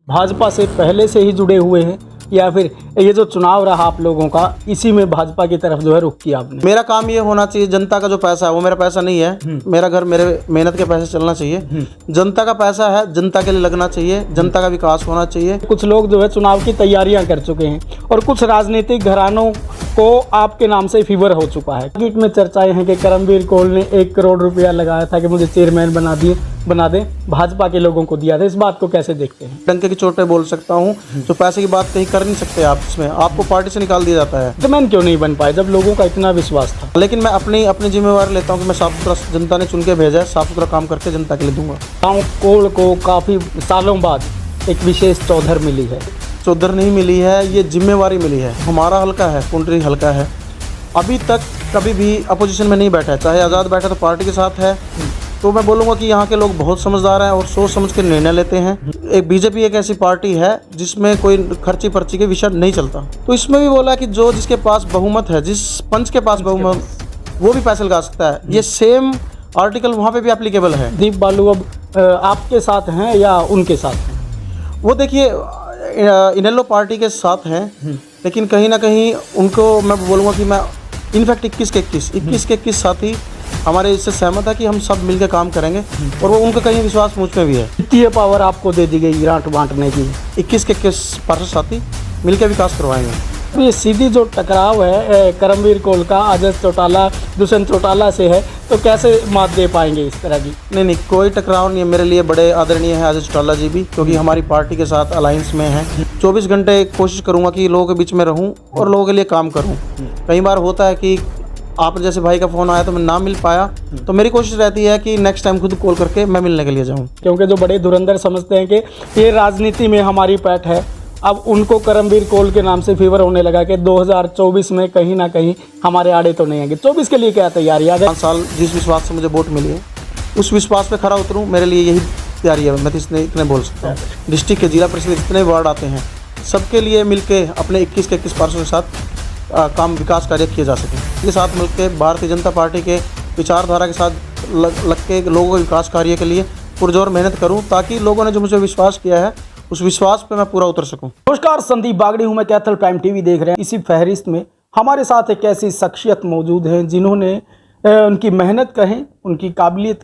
भाजपा से पहले से ही जुड़े हुए हैं या फिर ये जो चुनाव रहा आप लोगों का इसी में भाजपा की तरफ जो है रुख किया आपने? मेरा काम ये होना चाहिए, जनता का जो पैसा है वो मेरा पैसा नहीं है, मेरा घर मेरे मेहनत के पैसे चलना चाहिए। जनता का पैसा है, जनता के लिए लगना चाहिए, जनता का विकास होना चाहिए। कुछ लोग जो है चुनाव की तैयारियां कर चुके हैं और कुछ राजनीतिक घरानों को आपके नाम से फीवर हो चुका है। ट्वीट में चर्चाएं हैं कि करमबीर कौल ने 1 करोड़ रुपया लगाया था कि मुझे चेयरमैन बना दें, भाजपा के लोगों को दिया था। इस बात को कैसे देखते हैं? डंके की चोट पे बोल सकता हूँ, तो पैसे की बात कहीं कर नहीं सकते आप, इसमें आपको पार्टी से निकाल दिया जाता है। चेयरमैन क्यों नहीं बन पाए जब लोगों का इतना विश्वास था? लेकिन मैं अपनी जिम्मेवारी लेता हूँ कि मैं साफ सुथरा, जनता ने चुन के भेजा है, साफ सुथरा काम करके जनता के लिए दूंगा। गाँव कोल को काफ़ी सालों बाद एक विशेष चौधर मिली है। चौधर नहीं मिली है, ये जिम्मेवारी मिली है। हमारा हल्का है, कुंडरी हल्का है, अभी तक कभी भी अपोजिशन में नहीं बैठा है, चाहे आज़ाद बैठा तो पार्टी के साथ है। तो मैं बोलूँगा कि यहाँ के लोग बहुत समझदार हैं और सोच समझ के निर्णय लेते हैं। एक बीजेपी एक ऐसी पार्टी है जिसमें कोई खर्ची पर्ची के विषय नहीं चलता। तो इसमें भी बोला कि जो जिसके पास बहुमत है, जिस पंच के पास बहुमत, वो भी पैसे लगा सकता है। ये सेम आर्टिकल वहाँ पे भी एप्लीकेबल है। दीप बालू अब आपके साथ हैं या उनके साथ हैं? वो देखिए इनेलो पार्टी के साथ हैं, लेकिन कहीं ना कहीं उनको मैं बोलूँगा कि मैं इनफैक्ट 21 के 21 साथी हमारे इससे सहमत है कि हम सब मिलकर काम करेंगे और वो उनका कहीं विश्वास मुझ में भी है। वित्तीय पावर आपको दे दी गई ग्रांट बांटने की। 21 के 21 पार्षद साथी मिलकर विकास करवाएंगे। ये सीधी जो टकराव है करमबीर कौल का अजय चौटाला दुष्यंत चौटाला से है, तो कैसे मात दे पाएंगे इस तरह की? नहीं, कोई टकराव नहीं है। मेरे लिए बड़े आदरणीय है अजय चौटाला जी भी, क्योंकि हमारी पार्टी के साथ अलायंस में है। 24 घंटे कोशिश करूँगा कि लोगों के बीच में रहूँ और लोगों के लिए काम करूँ। कई बार होता है कि आप जैसे भाई का फ़ोन आया तो मैं ना मिल पाया, तो मेरी कोशिश रहती है कि नेक्स्ट टाइम खुद कॉल करके मैं मिलने के लिए जाऊँ। क्योंकि जो बड़े धुरंधर समझते हैं कि ये राजनीति में हमारी पैठ है, अब उनको करमबीर कौल के नाम से फीवर होने लगा कि 2024 में कहीं ना कहीं हमारे आड़े तो नहीं आएंगे। 24 के लिए क्या तैयारी है? 5 साल जिस विश्वास से मुझे वोट मिली है उस विश्वास पे खरा उतरूँ, मेरे लिए यही तैयारी है। मैं तो इतने बोल सकता हूँ। डिस्ट्रिक्ट के जिला परिषद जितने वार्ड आते हैं सबके लिए मिलके अपने 21 के 21 पार्षदों के साथ काम विकास कार्य किए जा सकें। इसके साथ मिलकर भारतीय जनता पार्टी के विचारधारा के साथ लग के लोगों के विकास कार्य के लिए पुरजोर मेहनत करूं, ताकि लोगों ने जो मुझे विश्वास किया है उस विश्वास पे मैं पूरा उतर सकूं। नमस्कार, संदीप बागड़ी हूं मैं, कैथल प्राइम टीवी देख रहे हैं। इसी फहरिस्त में हमारे साथ एक ऐसी शख्सियत मौजूद हैं जिन्होंने उनकी मेहनत कहें, उनकी काबिलियत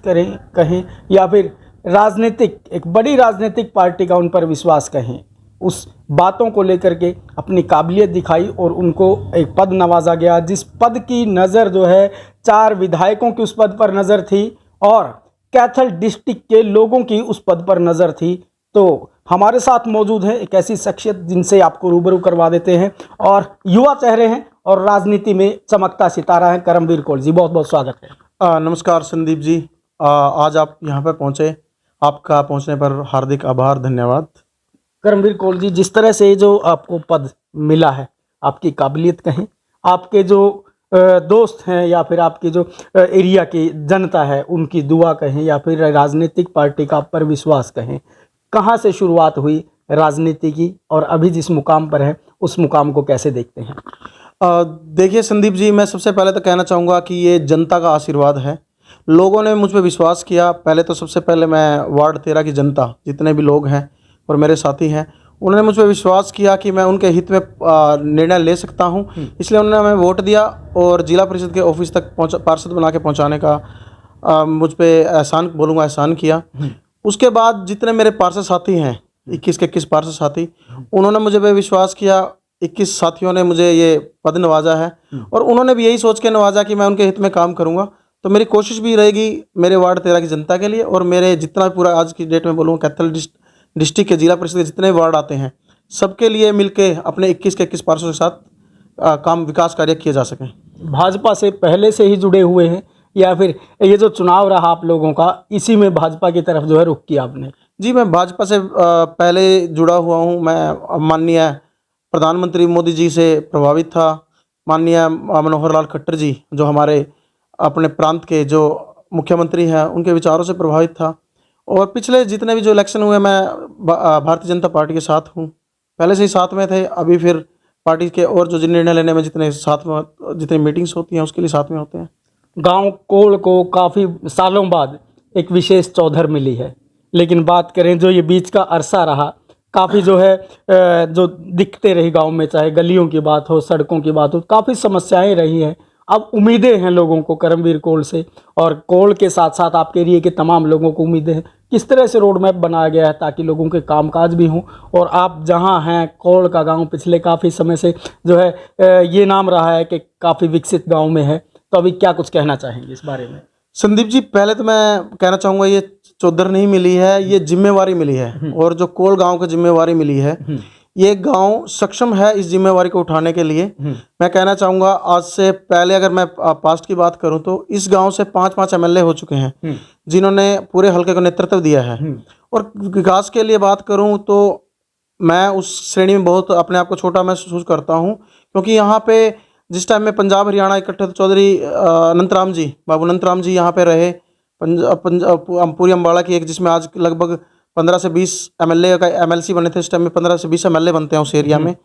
कहें या फिर राजनीतिक एक बड़ी राजनीतिक पार्टी का उन पर विश्वास कहें, उस बातों को लेकर के अपनी काबिलियत दिखाई और उनको एक पद नवाजा गया, जिस पद की नज़र जो है 4 विधायकों की उस पद पर नज़र थी और कैथल डिस्ट्रिक्ट के लोगों की उस पद पर नज़र थी। तो हमारे साथ मौजूद है एक ऐसी शख्सियत जिनसे आपको रूबरू करवा देते हैं और युवा चेहरे हैं और राजनीति में चमकता सितारा है करमबीर कौल जी। बहुत बहुत स्वागत है। नमस्कार संदीप जी, आज आप यहाँ पर पहुँचे, आपका पहुँचने पर हार्दिक आभार, धन्यवाद। करमबीर कौल जी, जिस तरह से जो आपको पद मिला है, आपकी काबिलियत कहें, आपके जो दोस्त हैं या फिर आपकी जो एरिया की जनता है उनकी दुआ कहें या फिर राजनीतिक पार्टी का आप पर विश्वास कहें, कहाँ से शुरुआत हुई राजनीति की और अभी जिस मुकाम पर है उस मुकाम को कैसे देखते हैं? देखिए संदीप जी, मैं सबसे पहले तो कहना चाहूँगा कि ये जनता का आशीर्वाद है। लोगों ने मुझ पर विश्वास किया। पहले तो सबसे पहले मैं वार्ड 13 की जनता, जितने भी लोग हैं और मेरे साथी हैं, उन्होंने मुझ पर विश्वास किया कि मैं उनके हित में निर्णय ले सकता हूं, इसलिए उन्होंने हमें वोट दिया और जिला परिषद के ऑफिस तक पार्षद बना के पहुंचाने का मुझ पर एहसान किया। उसके बाद जितने मेरे पार्षद साथी हैं, 21 के 21 पार्षद साथी, उन्होंने मुझे पे विश्वास किया। 21 साथियों ने मुझे ये पद नवाजा है और उन्होंने भी यही सोच के नवाजा कि मैं उनके हित में काम करूँगा। तो मेरी कोशिश भी रहेगी मेरे वार्ड 13 की जनता के लिए और मेरे जितना पूरा आज की डेट में बोलूँगा कैथल डिस्ट्रिक्ट के जिला परिषद के जितने वार्ड आते हैं सबके लिए मिलके अपने 21 के 21 पार्षदों के साथ काम विकास कार्य किए जा सकें। भाजपा से पहले से ही जुड़े हुए हैं या फिर ये जो चुनाव रहा आप लोगों का इसी में भाजपा की तरफ जो है रुख किया आपने? जी, मैं भाजपा से पहले जुड़ा हुआ हूँ। मैं माननीय प्रधानमंत्री मोदी जी से प्रभावित था। माननीय मनोहर लाल खट्टर जी जो हमारे अपने प्रांत के जो मुख्यमंत्री हैं उनके विचारों से प्रभावित था और पिछले जितने भी जो इलेक्शन हुए मैं भारतीय जनता पार्टी के साथ हूँ। पहले से ही साथ में थे, अभी फिर पार्टी के और जो निर्णय लेने में जितनी मीटिंग्स होती हैं उसके लिए साथ में होते हैं। गांव कोल को काफ़ी सालों बाद एक विशेष चौधर मिली है, लेकिन बात करें जो ये बीच का अरसा रहा काफ़ी जो है जो दिखते रही गांव में, चाहे गलियों की बात हो, सड़कों की बात हो, काफ़ी समस्याएं रही हैं। अब उम्मीदें हैं लोगों को करमवीर कोल से, और कोल के साथ साथ आपके एरिए के तमाम लोगों को उम्मीदें हैं। किस तरह से रोड मैप बनाया गया है ताकि लोगों के कामकाज भी हों, और आप जहां हैं, कोल का गांव पिछले काफ़ी समय से जो है ये नाम रहा है कि काफ़ी विकसित गांव में है, तो अभी क्या कुछ कहना चाहेंगे इस बारे में? संदीप जी, पहले तो मैं कहना चाहूँगा, ये चौधर नहीं मिली है, ये जिम्मेवारी मिली है, और जो कोल गांव को जिम्मेवारी मिली है, ये गांव सक्षम है इस जिम्मेवारी को उठाने के लिए। मैं कहना चाहूँगा, आज से पहले अगर मैं पास्ट की बात करूँ तो इस गांव से 5 एमएलए हो चुके हैं जिन्होंने पूरे हलके को नेतृत्व दिया है। और विकास के लिए बात करूँ तो मैं उस श्रेणी में बहुत अपने आप को छोटा महसूस करता हूँ, क्योंकि यहाँ पे जिस टाइम में पंजाब हरियाणा इकट्ठे, चौधरी अनंतराम जी, बाबू अनंतराम जी यहाँ पे रहे, पूरी अम्बाड़ा की एक, जिसमें आज लगभग 15 से 20 एमएलए का एमएलसी बने थे। इस टाइम में 15 से 20 एमएलए बनते हैं उस एरिया में।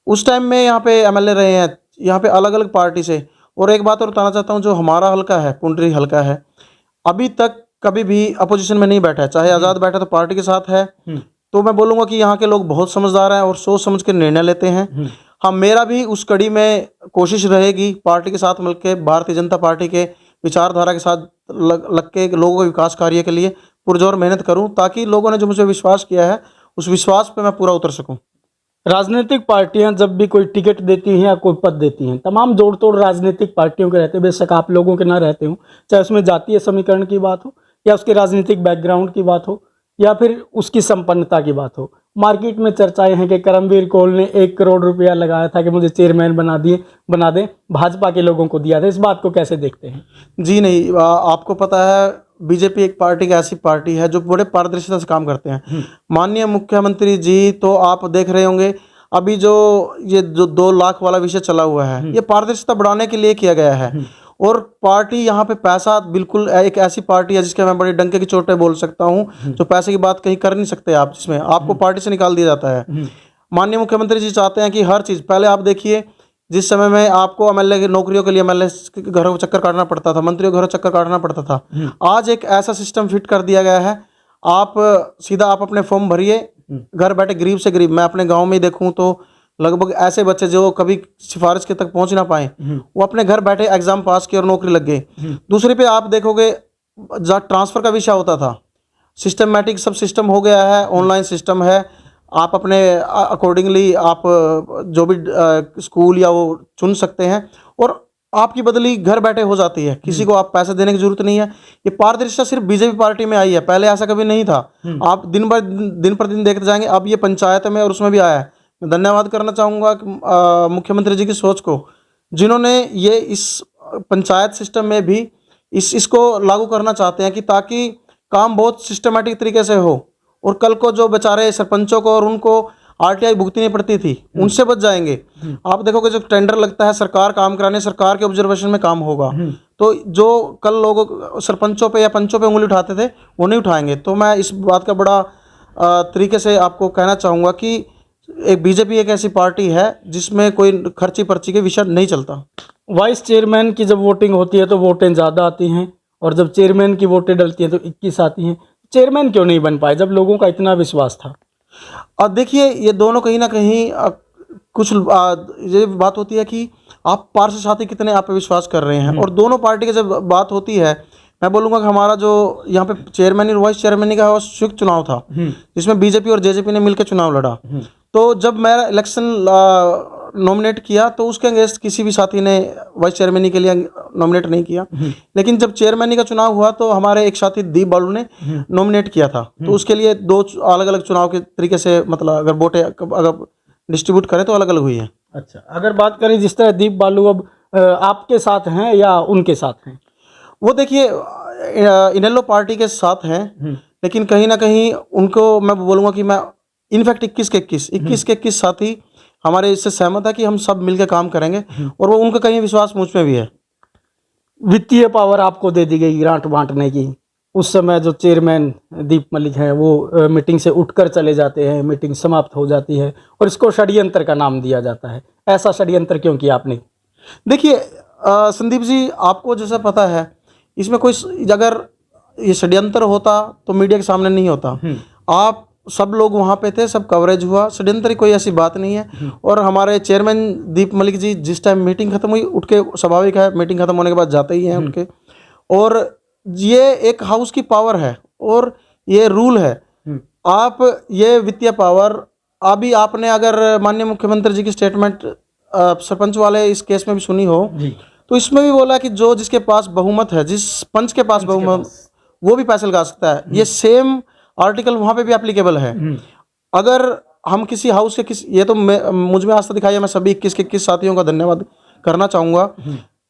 उस टाइम में यहाँ पे एमएलए रहे हैं, यहाँ पे अलग अलग पार्टी से। और एक बात और बताना चाहता हूँ, जो हमारा हल्का है, पुंडरी हल्का है, अभी तक कभी भी अपोजिशन में नहीं बैठा है, चाहे आज़ाद बैठा तो पार्टी के साथ है। तो मैं बोलूँगा कि यहाँ के लोग बहुत समझदार हैं और सोच समझ के निर्णय लेते हैं। हाँ, मेरा भी उस कड़ी में कोशिश रहेगी पार्टी के साथ मिलकर, भारतीय जनता पार्टी के विचारधारा के साथ लग के लोगों के विकास कार्य के लिए पुरजोर मेहनत करूं, ताकि लोगों ने जो मुझे विश्वास किया है उस विश्वास पे मैं पूरा उतर सकूं। राजनीतिक पार्टियां जब भी कोई टिकट देती हैं या कोई पद देती हैं, तमाम जोड़ तोड़ राजनीतिक पार्टियों के रहते हैं, बेशक आप लोगों के ना रहते हो, चाहे उसमें जातीय समीकरण की बात हो, या उसके राजनीतिक बैकग्राउंड की बात हो, या फिर उसकी संपन्नता की बात हो। मार्केट में चर्चाएं हैं कि करमवीर कोल ने 1 करोड़ रुपया लगाया था कि मुझे चेयरमैन बना दें, भाजपा के लोगों को दिया था। इस बात को कैसे देखते हैं? जी नहीं, आपको पता है बीजेपी एक पार्टी की ऐसी पार्टी है जो बड़े पारदर्शिता से काम करते हैं। माननीय मुख्यमंत्री जी, तो आप देख रहे होंगे अभी जो 2 लाख वाला विषय चला हुआ है, ये पारदर्शिता बढ़ाने के लिए किया गया है। और पार्टी यहाँ पे पैसा, बिल्कुल एक ऐसी पार्टी है जिसके मैं बड़े डंके की चोट पे बोल सकता हूँ, जो पैसे की बात कहीं कर नहीं सकते आप, जिसमें आपको पार्टी से निकाल दिया जाता है। माननीय मुख्यमंत्री जी चाहते हैं कि हर चीज़, पहले आप देखिए, जिस समय में आपको एमएलए की नौकरियों के लिए एमएलए के घरों चक्कर काटना पड़ता था, मंत्रियों घरों चक्कर काटना पड़ता था, आज एक ऐसा सिस्टम फिट कर दिया गया है, आप सीधा आप अपने फॉर्म भरिए, घर बैठे, गरीब से गरीब। मैं अपने गाँव में देखूँ तो लगभग ऐसे बच्चे जो कभी सिफारिश के तक पहुंच ना पाए, वो अपने घर बैठे एग्जाम पास किए और नौकरी लग गई। दूसरे पे आप देखोगे, जहाँ ट्रांसफर का विषय होता था, सिस्टमैटिक सब सिस्टम हो गया है, ऑनलाइन सिस्टम है। आप अपने अकॉर्डिंगली आप जो भी स्कूल या वो चुन सकते हैं, और आपकी बदली घर बैठे हो जाती है, किसी को आप पैसे देने की जरूरत नहीं है। ये पारदर्शिता सिर्फ बीजेपी पार्टी में आई है, पहले ऐसा कभी नहीं था। आप दिन पर दिन देखते जाएंगे, अब ये पंचायत में और उसमें भी आया है। मैं धन्यवाद करना चाहूँगा मुख्यमंत्री जी की सोच को, जिन्होंने ये इस पंचायत सिस्टम में भी इसको लागू करना चाहते हैं, कि ताकि काम बहुत सिस्टमेटिक तरीके से हो, और कल को जो बेचारे सरपंचों को और उनको आरटीआई भुगतनी पड़ती थी, उनसे बच जाएंगे। आप देखोगे जो टेंडर लगता है, सरकार काम कराने, सरकार के ऑब्जर्वेशन में काम होगा, तो जो कल लोग सरपंचों पे या पंचों पे उंगली उठाते थे, वो नहीं उठाएंगे। तो मैं इस बात का बड़ा तरीके से आपको कहना चाहूँगा कि एक बीजेपी एक ऐसी पार्टी है जिसमें कोई खर्ची पर्ची के विषय नहीं चलता। वाइस चेयरमैन की जब वोटिंग होती है तो वोटें ज़्यादा आती हैं, और जब चेयरमैन की वोटें डलती हैं तो 21 आती हैं। चेयरमैन क्यों नहीं बन पाए जब लोगों का इतना विश्वास था? और देखिए, ये दोनों कहीं ना कहीं कुछ ये बात होती है कि आप पार्षद साथी कितने आप पे विश्वास कर रहे हैं, और दोनों पार्टी की जब बात होती है, मैं बोलूँगा कि हमारा जो यहाँ पे चेयरमैन और वाइस चेयरमैन का संयुक्त चुनाव था, जिसमें बीजेपी और जेजेपी ने मिलकर चुनाव लड़ा। तो जब मैं इलेक्शन नॉमिनेट किया तो उसके अगेंस्ट किसी भी साथी ने वाइस चेयरमैनी के लिए नॉमिनेट नहीं किया, लेकिन जब चेयरमैनी का चुनाव हुआ तो हमारे एक साथी दीप बालू ने नॉमिनेट किया था। तो उसके लिए 2 अलग अलग चुनाव के तरीके से, मतलब अगर वोटें अगर डिस्ट्रीब्यूट करें तो अलग अलग हुई है। अच्छा, अगर बात करें जिस तरह दीप बालू अब आपके साथ हैं या उनके साथ हैं? वो देखिए, इनेलो पार्टी के साथ हैं, लेकिन कहीं ना कहीं उनको मैं बोलूँगा कि मैं इनफैक्ट 21 के 21 साथी हमारे इससे सहमत है कि हम सब मिलकर काम करेंगे, और वो उनका कहीं विश्वास मुझ में भी है। वित्तीय पावर आपको दे दी गई ग्रांट बांटने की। उस समय जो चेयरमैन दीप मलिक हैं वो मीटिंग से उठकर चले जाते हैं, मीटिंग समाप्त हो जाती है, और इसको षड्यंत्र का नाम दिया जाता है। ऐसा षड्यंत्र क्यों किया आपने? देखिए संदीप जी, आपको जैसा पता है, इसमें कोई अगर ये षड्यंत्र होता तो मीडिया के सामने नहीं होता। आप सब लोग वहाँ पे थे, सब कवरेज हुआ, षड्यंत्र की कोई ऐसी बात नहीं है। और हमारे चेयरमैन दीप मलिक जी जिस टाइम मीटिंग खत्म हुई उठ के, स्वाभाविक है मीटिंग खत्म होने के बाद जाते ही हैं उठ के, और ये एक हाउस की पावर है और ये रूल है। आप ये वित्तीय पावर अभी आपने अगर माननीय मुख्यमंत्री जी की स्टेटमेंट सरपंच वाले इस केस में भी सुनी हो, तो इसमें भी बोला कि जो जिसके पास बहुमत है, जिस पंच के पास बहुमत, वो भी पैसे लगा सकता है। ये सेम आर्टिकल वहाँ पे भी एप्लीकेबल है। अगर हम किसी हाउस के ये तो मुझ में आस्था दिखाई है, मैं सभी 21 के 21 साथियों का धन्यवाद करना चाहूँगा।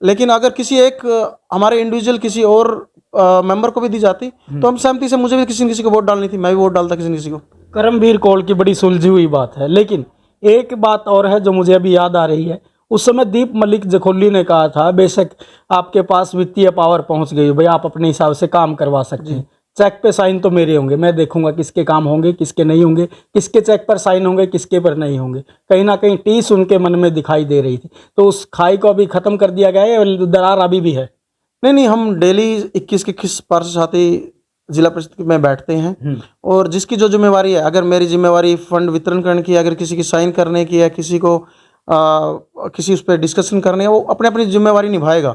लेकिन अगर किसी एक हमारे इंडिविजुअल किसी और मेंबर को भी दी जाती तो हम सहमति से, मुझे भी किसी न किसी को वोट डालनी थी, मैं भी वोट डालता किसी न किसी को। करमवीर कौल की बड़ी सुलझी हुई बात है, लेकिन एक बात और है जो मुझे अभी याद आ रही है। उस समय दीप मलिक जखोली ने कहा था, बेशक आपके पास वित्तीय पावर पहुंच गई भाई, आप अपने हिसाब से काम करवा सकते हैं, चेक पे साइन तो मेरे होंगे, मैं देखूंगा किसके काम होंगे किसके नहीं होंगे, किसके चेक पर साइन होंगे किसके पर नहीं होंगे। कहीं ना कहीं टीस उनके मन में दिखाई दे रही थी। तो उस खाई को अभी खत्म कर दिया गया है, दरार अभी भी है? नहीं, हम डेली 21 के 21 पार्षद साथी जिला परिषद में बैठते हैं, और जिसकी जो जिम्मेवारी है, अगर मेरी जिम्मेवारी फंड वितरण करने की है, अगर किसी की साइन करने की है, किसी को किसी उस पर डिस्कशन करने है, वो अपने अपनी जिम्मेवारी निभाएगा।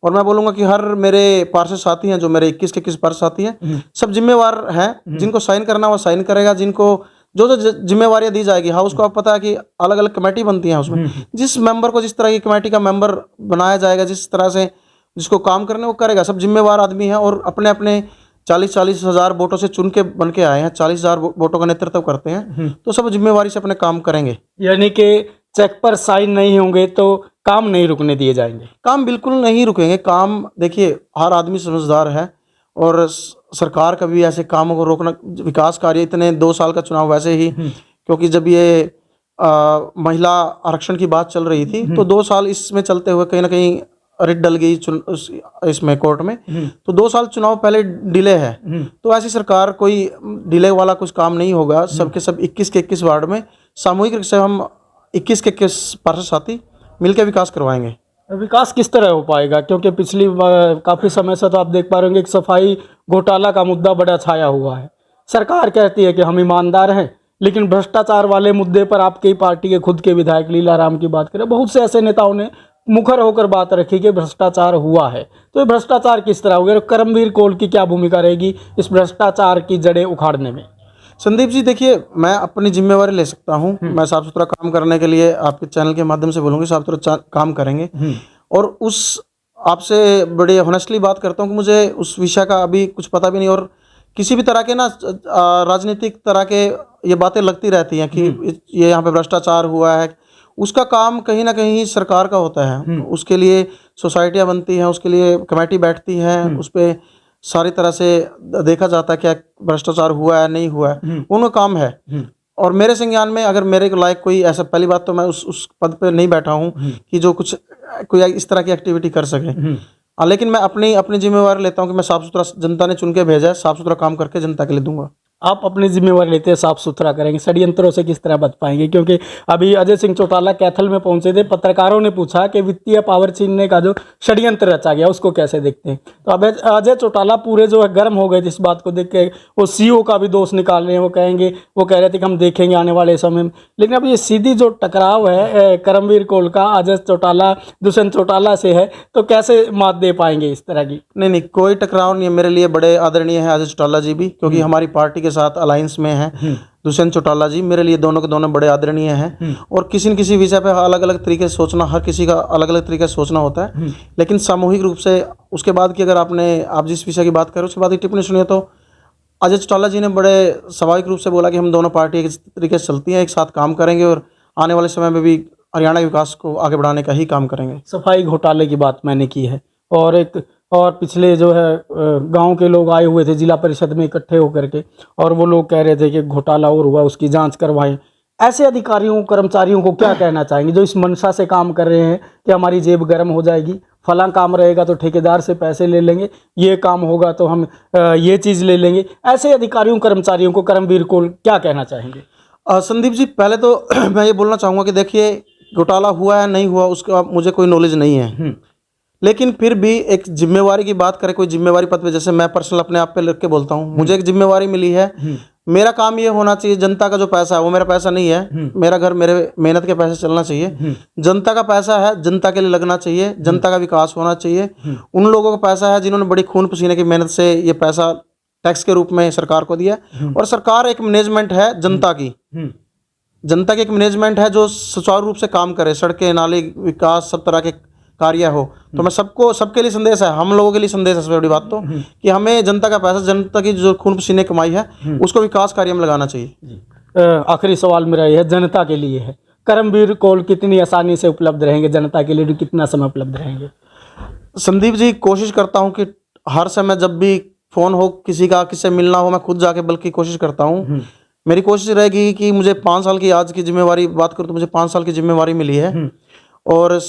और मैं बोलूँगा कि हर मेरे पार्षद साथी हैं, जो मेरे 21 के 21 पार्षद साथी हैं, सब जिम्मेवार हैं। जिनको साइन करना वो साइन करेगा, जिनको जो जिम्मेवारियाँ दी जाएगी। हाउस को आप पता है कि अलग अलग कमेटी बनती है उसमें, जिस मेंबर को जिस तरह की कमेटी का मेंबर बनाया जाएगा, जिस तरह से जिसको काम करने वो करेगा। सब जिम्मेवार आदमी हैं और अपने अपने 40-40 हज़ार वोटों से चुन के बन के आए हैं, 40 हज़ार वोटों का नेतृत्व करते हैं, तो सब जिम्मेवारी से अपने काम करेंगे। यानी कि चेक पर साइन नहीं होंगे तो काम नहीं रुकने दिए जाएंगे? काम बिल्कुल नहीं रुकेंगे। काम देखिए, हर आदमी समझदार है और सरकार कभी ऐसे कामों को रोकना, विकास कार्य इतने 2 साल का चुनाव वैसे ही, क्योंकि जब ये महिला आरक्षण की बात चल रही थी तो 2 साल इसमें चलते हुए कहीं ना कहीं रिट डल गई इसमें कोर्ट में, तो 2 साल चुनाव पहले डिले है। तो ऐसी सरकार कोई डिले वाला कुछ काम नहीं होगा। सबके सब 21 के 21 वार्ड में सामूहिक रूप से हम 21 के 21 पार्षद साथी मिलकर विकास करवाएंगे। विकास किस तरह हो पाएगा? क्योंकि पिछली काफ़ी समय से तो आप देख पा रहे होंगे कि सफाई घोटाला का मुद्दा बड़ा छाया हुआ है। सरकार कहती है कि हम ईमानदार हैं, लेकिन भ्रष्टाचार वाले मुद्दे पर आपकी पार्टी के खुद के विधायक लीलाराम की बात करें, बहुत से ऐसे नेताओं ने मुखर होकर बात रखी कि भ्रष्टाचार हुआ है। तो ये भ्रष्टाचार किस तरह होगा? करमवीर कौल की क्या भूमिका रहेगी इस भ्रष्टाचार की जड़ें उखाड़ने में? संदीप जी देखिए, मैं अपनी जिम्मेवारी ले सकता हूं। मैं साफ सुथरा काम करने के लिए आपके चैनल के माध्यम से बोलूँगी, साफ सुथरा काम करेंगे। और उस आपसे बड़े ऑनेस्टली बात करता हूं कि मुझे उस विषय का अभी कुछ पता भी नहीं, और किसी भी तरह के ना राजनीतिक तरह के ये बातें लगती रहती हैं कि ये यहाँ पे भ्रष्टाचार हुआ है। उसका काम कहीं ना कहीं सरकार का होता है। उसके लिए सोसाइटियाँ बनती हैं, उसके लिए कमेटी बैठती है, उस पर सारी तरह से देखा जाता है क्या भ्रष्टाचार हुआ है नहीं हुआ है, उनका काम है। और मेरे संज्ञान में अगर मेरे को लायक कोई ऐसा, पहली बात तो मैं उस पद पे नहीं बैठा हूँ कि जो कोई इस तरह की एक्टिविटी कर सके। लेकिन मैं अपनी जिम्मेवारी लेता हूँ कि मैं साफ सुथरा, जनता ने चुन के भेजा है, साफ सुथरा काम करके जनता के लिए दूंगा। आप अपनी जिम्मेवारी लेते हैं, साफ सुथरा करेंगे, षड्यंत्रों से किस तरह बच पाएंगे? क्योंकि अभी अजय सिंह चौटाला कैथल में पहुंचे थे, पत्रकारों ने पूछा कि वित्तीय पावर छीनने का जो षड्यंत्र रचा गया उसको कैसे देखते हैं? तो अब अजय चौटाला पूरे जो है गर्म हो गए इस बात को देख के। वो सीईओ का भी दोष निकाल रहे हैं, वो कह रहे थे कि हम देखेंगे आने वाले समय में। लेकिन अब ये सीधी जो टकराव है करमवीर कौल का अजय चौटाला दुष्यंत चौटाला से है, तो कैसे मात दे पाएंगे इस तरह की? नहीं, कोई टकराव नहीं है। मेरे लिए बड़े आदरणीय है अजय चौटाला जी भी, क्योंकि हमारी पार्टी के साथ अलायंस में हैं। दुष्यंत चौटाला जी मेरे लिए दोनों के दोनों बड़े आदरणीय हैं। और किसी न किसी विषय पे अलग अलग तरीके से सोचना, हर किसी का अलग अलग तरीके से सोचना होता है, लेकिन सामूहिक रूप से उसके बाद की अगर आप जिस विषय की बात करें उसके बाद की टिप्पणी सुनिए, तो अजय चौटाला जी ने बड़े स्वाभाविक रूप से बोला कि हम दोनों पार्टी एक तरीके से चलती हैं, एक साथ काम करेंगे और आने वाले समय में भी हरियाणा के विकास को आगे बढ़ाने का ही काम करेंगे। सफाई घोटाले की बात मैंने की है, और पिछले जो है गांव के लोग आए हुए थे जिला परिषद में इकट्ठे होकर के, और वो लोग कह रहे थे कि घोटाला और हुआ, उसकी जांच करवाएं। ऐसे अधिकारियों कर्मचारियों को क्या कहना चाहेंगे जो इस मंशा से काम कर रहे हैं कि हमारी जेब गर्म हो जाएगी, फला काम रहेगा तो ठेकेदार से पैसे ले लेंगे, ये काम होगा तो हम ये चीज़ ले लेंगे? ऐसे अधिकारियों कर्मचारियों को करमवीर कौल क्या कहना चाहेंगे? संदीप जी, पहले तो मैं ये बोलना चाहूँगा कि देखिए, घोटाला हुआ है नहीं हुआ उसका मुझे कोई नॉलेज नहीं है, लेकिन फिर भी एक जिम्मेवारी की बात करें, कोई जिम्मेवारी पद पे, जैसे मैं पर्सनल अपने आप पे लग के बोलता हूँ, मुझे एक जिम्मेवारी मिली है मेरा काम ये होना चाहिए, जनता का जो पैसा है वो मेरा पैसा नहीं है, मेरा घर मेरे मेहनत के पैसे चलना चाहिए। जनता का पैसा है, जनता के लिए लगना चाहिए, जनता का विकास होना चाहिए। उन लोगों का पैसा है जिन्होंने बड़ी खून पसीने की मेहनत से ये पैसा टैक्स के रूप में सरकार को दिया। और सरकार एक मैनेजमेंट है जनता की, जनता की एक मैनेजमेंट है जो सुचारू रूप से काम करे, सड़कें, नाले, विकास, सब तरह के कार्य हो। तो मैं सबको, सबके लिए संदेश है, हम लोगों के लिए संदेश है सबसे बड़ी बात तो, कि हमें जनता का पैसा, जनता की जो खून पसीने कमाई है उसको विकास कार्य में लगाना चाहिए। आखिरी सवाल मेरा ये है, जनता के लिए है, करमवीर कौल कितनी आसानी से उपलब्ध रहेंगे जनता के लिए, कितना समय उपलब्ध रहेंगे? संदीप जी, कोशिश करता हूँ कि हर समय जब भी फ़ोन हो किसी का, किससे मिलना हो, मैं खुद जाके बल्कि कोशिश करता हूँ। मेरी कोशिश रहेगी कि मुझे 5 साल की आज की जिम्मेवारी बात करूँ तो मुझे 5 साल की जिम्मेवारी मिली है, और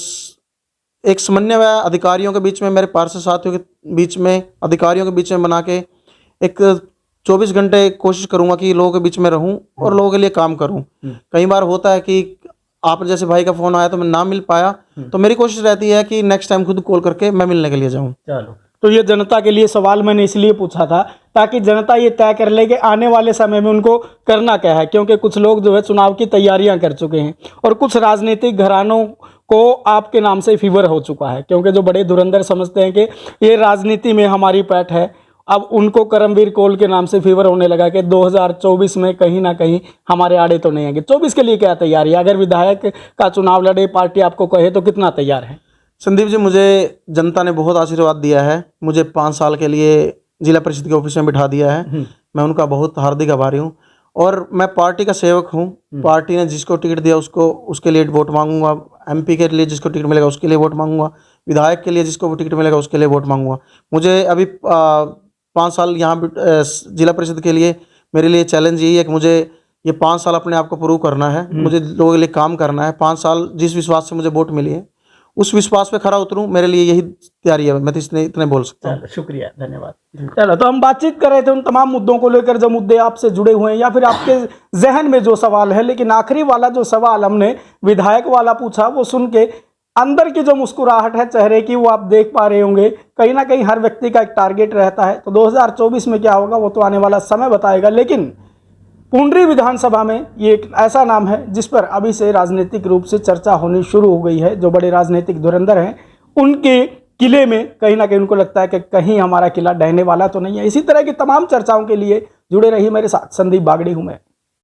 एक समन्वय अधिकारियों के बीच में, मेरे पार्षद साथियों के बीच में, अधिकारियों के बीच में बना के एक 24 घंटे कोशिश करूँगा कि लोगों के बीच में रहूँ और लोगों के लिए काम करूँ। कई बार होता है कि आप जैसे भाई का फ़ोन आया तो मैं ना मिल पाया, तो मेरी कोशिश रहती है कि नेक्स्ट टाइम खुद कॉल करके मैं मिलने के लिए जाऊँ। चलो, तो ये जनता के लिए सवाल मैंने इसलिए पूछा था ताकि जनता ये तय कर ले कि आने वाले समय में उनको करना क्या है, क्योंकि कुछ लोग जो है चुनाव की तैयारियां कर चुके हैं और कुछ राजनीतिक घरानों को आपके नाम से फीवर हो चुका है, क्योंकि जो बड़े धुरंधर समझते हैं कि ये राजनीति में हमारी पैठ है, अब उनको करमवीर कौल के नाम से फीवर होने लगा कि 2024 में कहीं ना कहीं हमारे आड़े तो नहीं आएंगे। 24 के लिए क्या तैयारी है? अगर विधायक का चुनाव लड़े पार्टी आपको कहे तो कितना तैयार है? संदीप जी, मुझे जनता ने बहुत आशीर्वाद दिया है, मुझे 5 साल के लिए जिला परिषद के ऑफिस में बिठा दिया है, मैं उनका बहुत हार्दिक आभारी हूँ। और मैं पार्टी का सेवक हूँ, पार्टी ने जिसको टिकट दिया उसको, उसके लिए वोट मांगूंगा, MP के लिए जिसको टिकट मिलेगा उसके लिए वोट मांगूंगा, विधायक के लिए जिसको टिकट मिलेगा उसके लिए वोट मांगूंगा। मुझे अभी 5 साल यहाँ जिला परिषद के लिए मेरे लिए चैलेंज यही है कि मुझे ये 5 साल अपने आप को प्रूव करना है, मुझे लोगों के लिए काम करना है। 5 साल जिस विश्वास से मुझे वोट मिली है उस विश्वास पे खरा उतरूं, मेरे लिए यही तैयारी है, मैं तो इतने बोल सकता हूँ। शुक्रिया, धन्यवाद। चलो, तो हम बातचीत कर रहे थे उन तमाम मुद्दों को लेकर जो मुद्दे आपसे जुड़े हुए हैं या फिर आपके जहन में जो सवाल है, लेकिन आखिरी वाला जो सवाल हमने विधायक वाला पूछा वो सुन के अंदर की जो मुस्कुराहट है चेहरे की वो आप देख पा रहे होंगे। कहीं ना कहीं हर व्यक्ति का एक टारगेट रहता है, तो 2024 में क्या होगा वो तो आने वाला समय बताएगा, लेकिन पुंडरी विधानसभा में ये एक ऐसा नाम है जिस पर अभी से राजनीतिक रूप से चर्चा होनी शुरू हो गई है। जो बड़े राजनीतिक धुरंधर हैं उनके किले में कहीं ना कहीं उनको लगता है कि कहीं हमारा किला ढहने वाला तो नहीं है। इसी तरह की तमाम चर्चाओं के लिए जुड़े रहिए मेरे साथ। संदीप बागड़ी हूँ मैं।